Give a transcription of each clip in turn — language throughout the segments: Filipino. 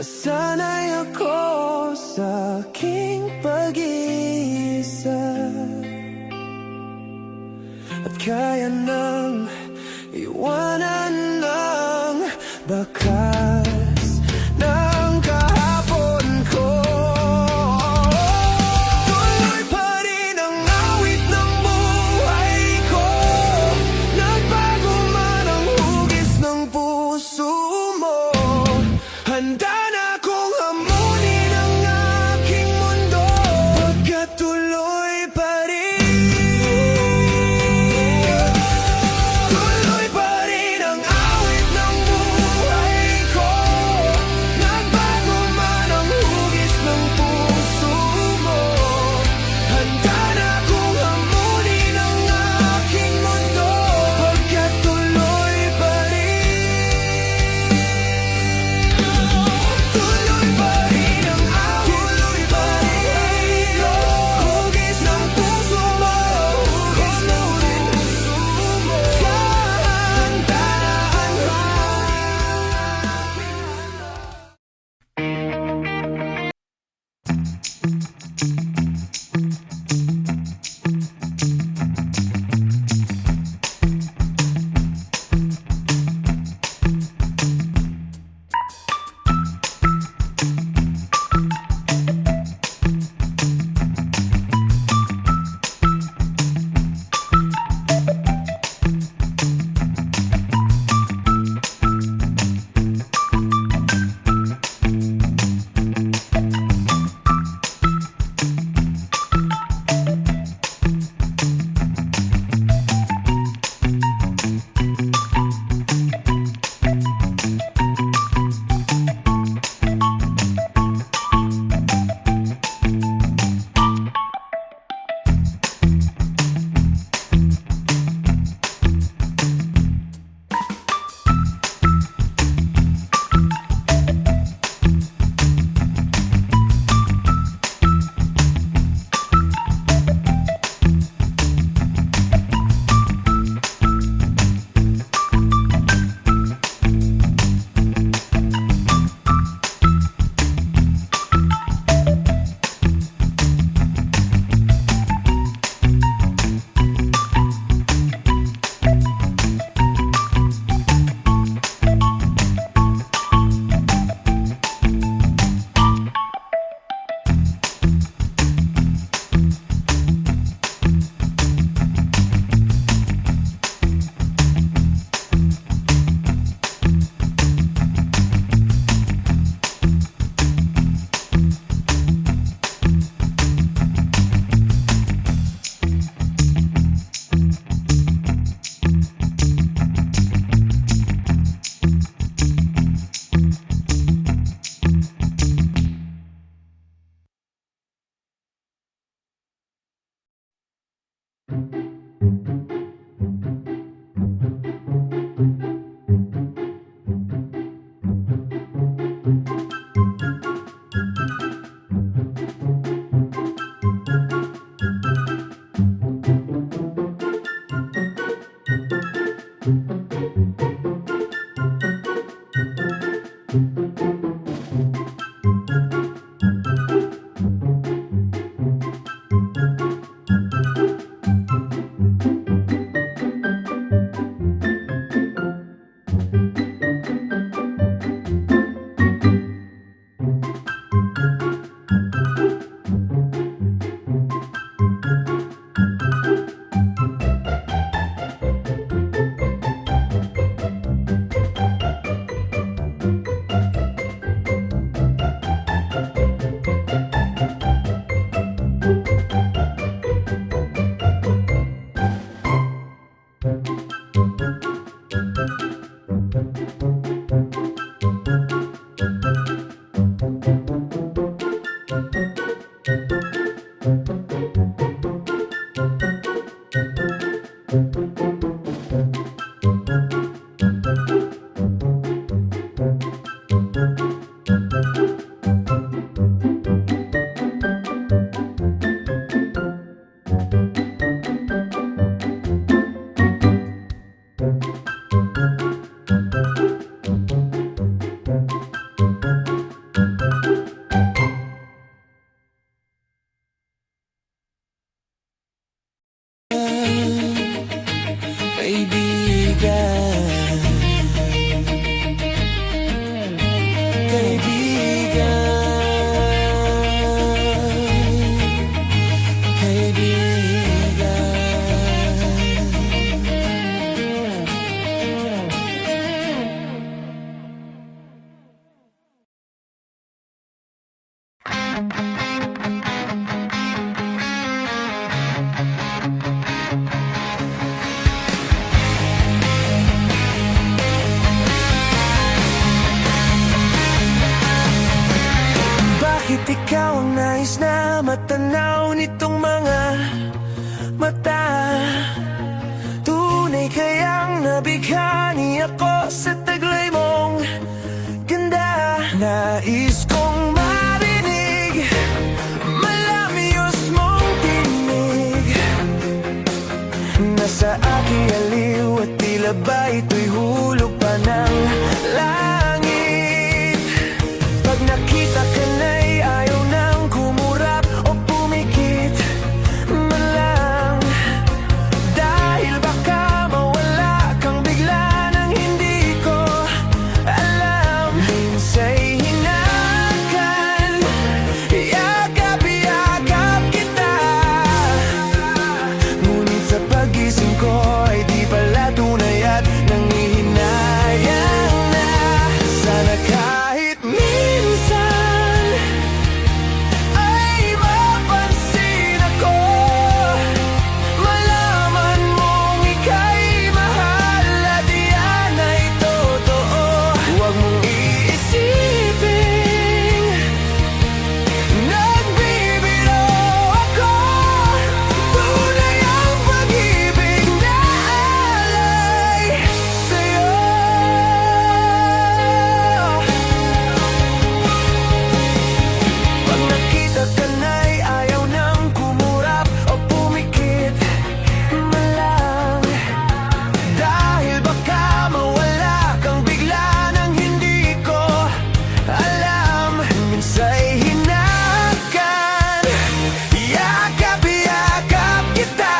Nasanay ako sa aking pag-iisa at kaya nang iwanan ng bakas ng kahapon ko. Tuloy pa rin ang awit ng buhay ko, nagbago man ang hugis ng puso mo. Handa na akong hamunin ang aking mundo, pagkat tuloy pa rin. Tuloy pa rin ang awit ng buhay ko, nagbago man ang hugis ng puso mo. Handa na akong hamunin ang aking mundo, pagkat tuloy pa rin. Tuloy pa rin ang awit, tuloy pa rin hugis ng puso mo, hugis ng puso mo. Kahandaan Bakit ikaw ang nais na matanaw nitong mga mata? Tunay kayang nabighani ako sa taglay mong ganda. Nais kong marinig malamios mong tinig. Nasa aking aliw at tila ba ito'y hulog pa ng langit. Pag nakita ka na'y ayaw nang kumurap o pumikit man lang. Dahil baka mawala kang bigla nang hindi ko alam. Minsa'y hinakan, yakap-yakap kita. Ngunit sa pagising ko ay di pala tunay at nanghihinayang na. Sana kahit minsan ay mapansin ako, malaman mong ika'y mahal at iyan ay totoo. Huwag mong iisipin nagbibiro ako. Tunay ang pag-ibig na alay sa'yo. Pag nakita ka na'y ayaw nang kumurap o pumikit man lang. Dahil baka mawala kang bigla nang hindi ko alam. Minsa'y hinakan, yakap-yakap kita.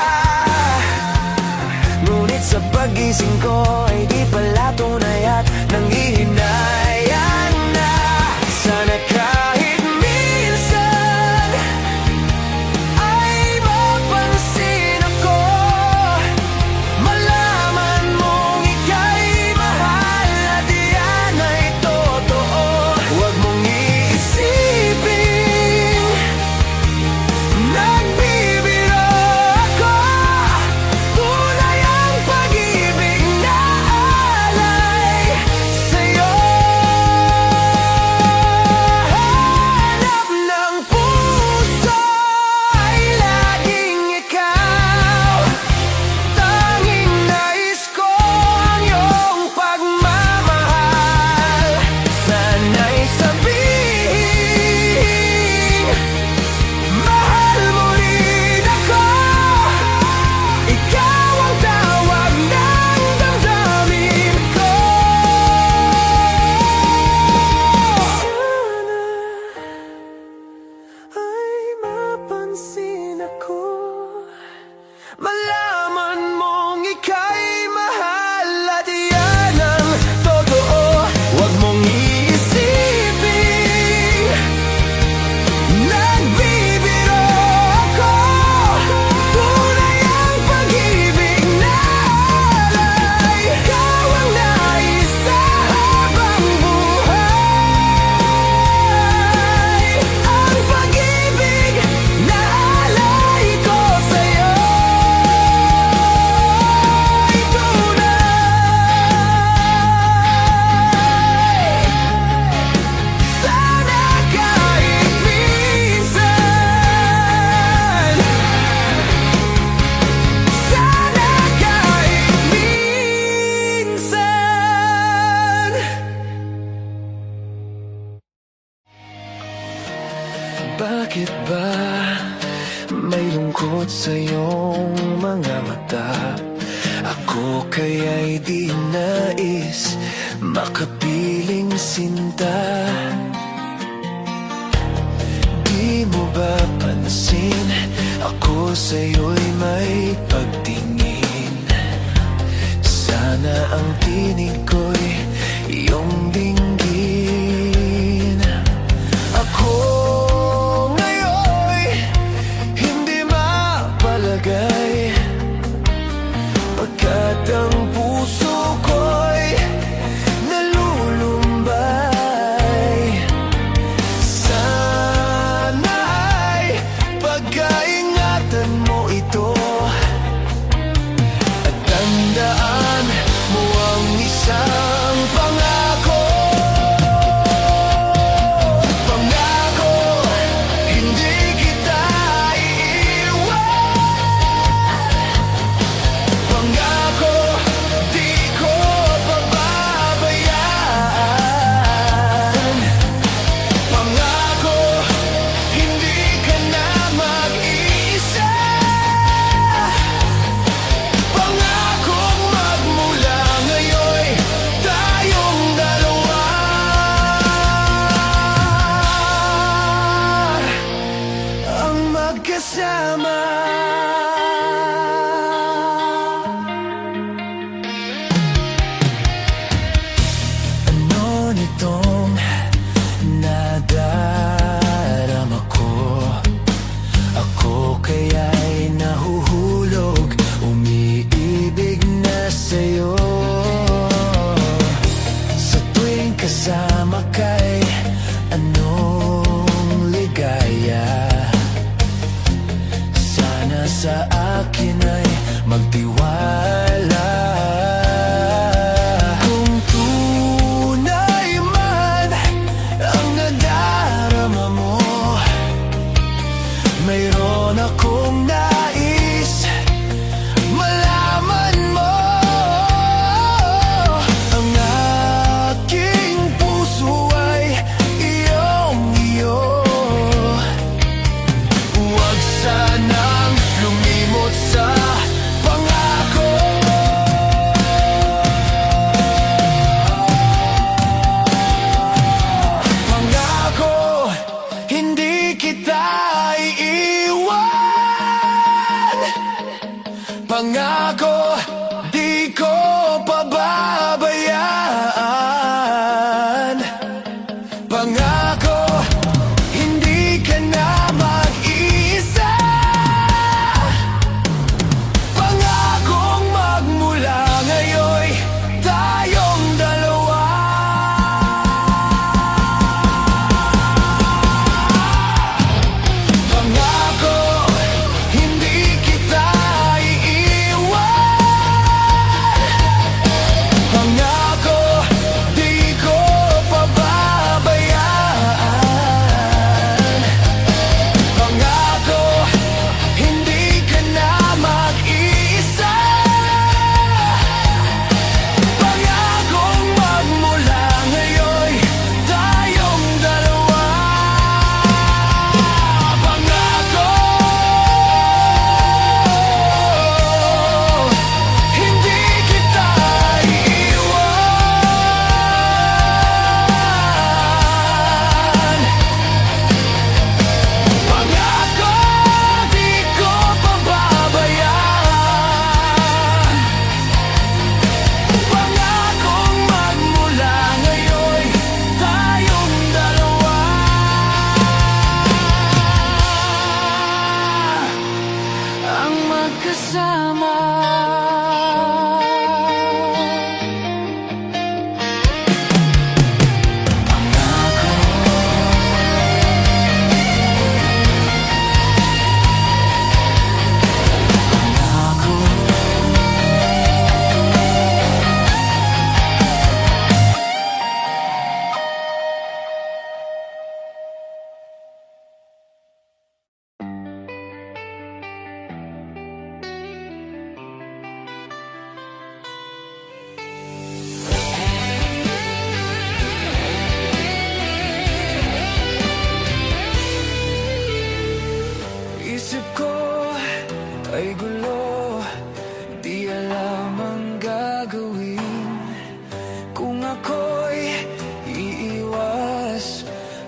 Ngunit sa pagising ko ay di pala tunay at nanghihinayang na. Sana kahit minsan ay mapansin ako, malaman mong ika'y mahal at iyan ay totoo. Huwag mong iisipin nagbibiro ako. Tunay ang pag-ibig na alay sa'yo. Hanap ng puso ay laging ikaw. Tanging nais ko ang iyong pagmamahal. Sana'y sabihin mahal mo rin ako. Ikaw ang tawag ng damdamin ko. Sana ay mapansin ako, malaman mong ika'y mahal at iyan ang totoo. Huwag mong iisipin nagbibiro ako. Tunay ang pag-ibig na alay. Ikaw ang nais sa habang buhay. Ang pag-ibig na alay ko sa'yo ay tunay. Sana kahit minsan, sana kahit minsan. Bakit ba may lungkot sa iyong mga mata? Ako kaya'y di nais makapiling sinta. Di mo ba pansin ako sa'yo'y may pagtingin? Sana ang tinig ko'y iyong dinggin. Ako ngayon'y hindi mapalagay, pagkat ang puso ko'y nalulumbay. Sana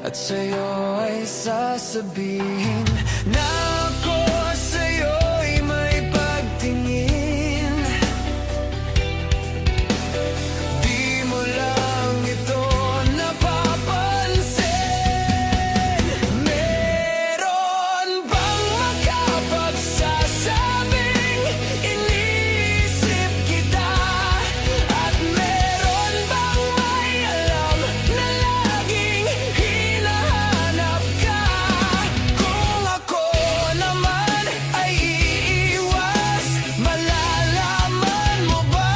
At sa'yo ay sasabihin na ako sa'yo'y may pagtingin. Di mo lang ito napapansin. Meron bang makapagsasabing iniisip kita? At meron bang may alam na laging hinahanap ka? Kung ako naman ay iiwas, malalaman mo ba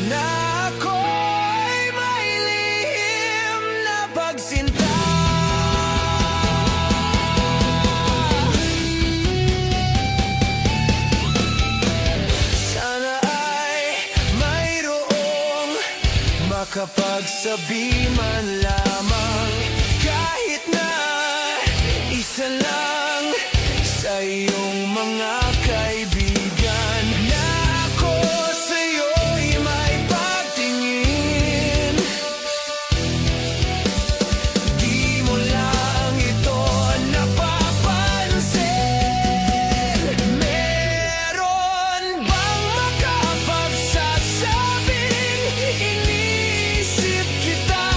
na ako'y may lihim na pagsinta? Sana ay mayroong makapagsabi man lamang, kahit na isa lang sa iyong mga kaibigan, na ako sa'yo'y may pagtingin. Di mo lang ito napapansin. Meron bang makapagsasabing iniisip kita?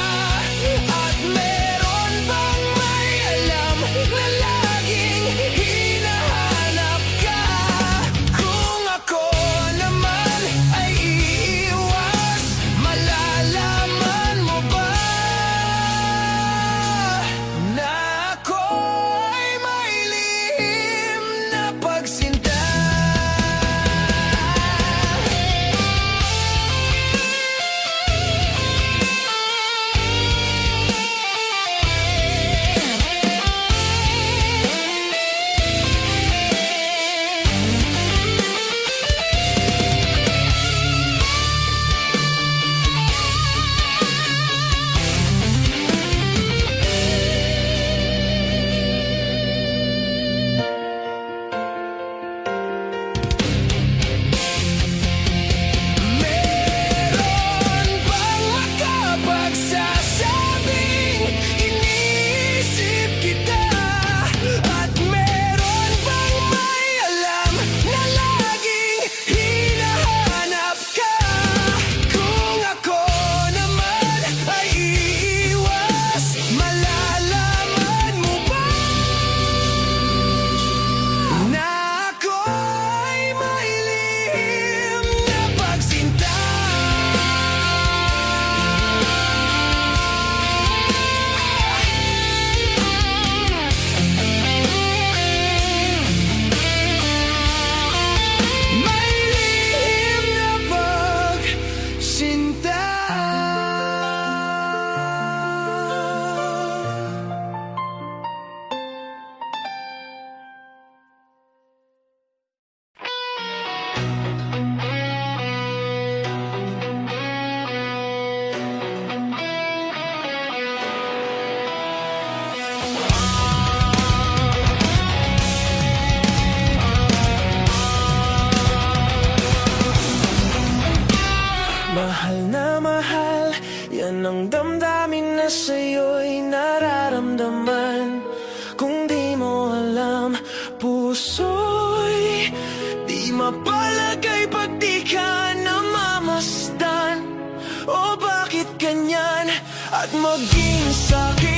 At meron bang may alam na laging hinahanap ka? Kung ako naman ay iiwas, malalaman mo ba na ako'y may lihim na pagsinta? Meron bang makapagsasabing iniisip kita? At meron bang may alam na laging hinahanap ka? Kung ako naman ay iiwas, malalaman mo ba na ako'y may lihim na pagsinta? May lihim na pagsinta. Mahal na mahal, yan ang damdamin na sa'yo'y nararamdaman. Kung di mo alam, puso'y di mapalagay pag di ka namamasdan. O bakit ganyan? At maging sa'kin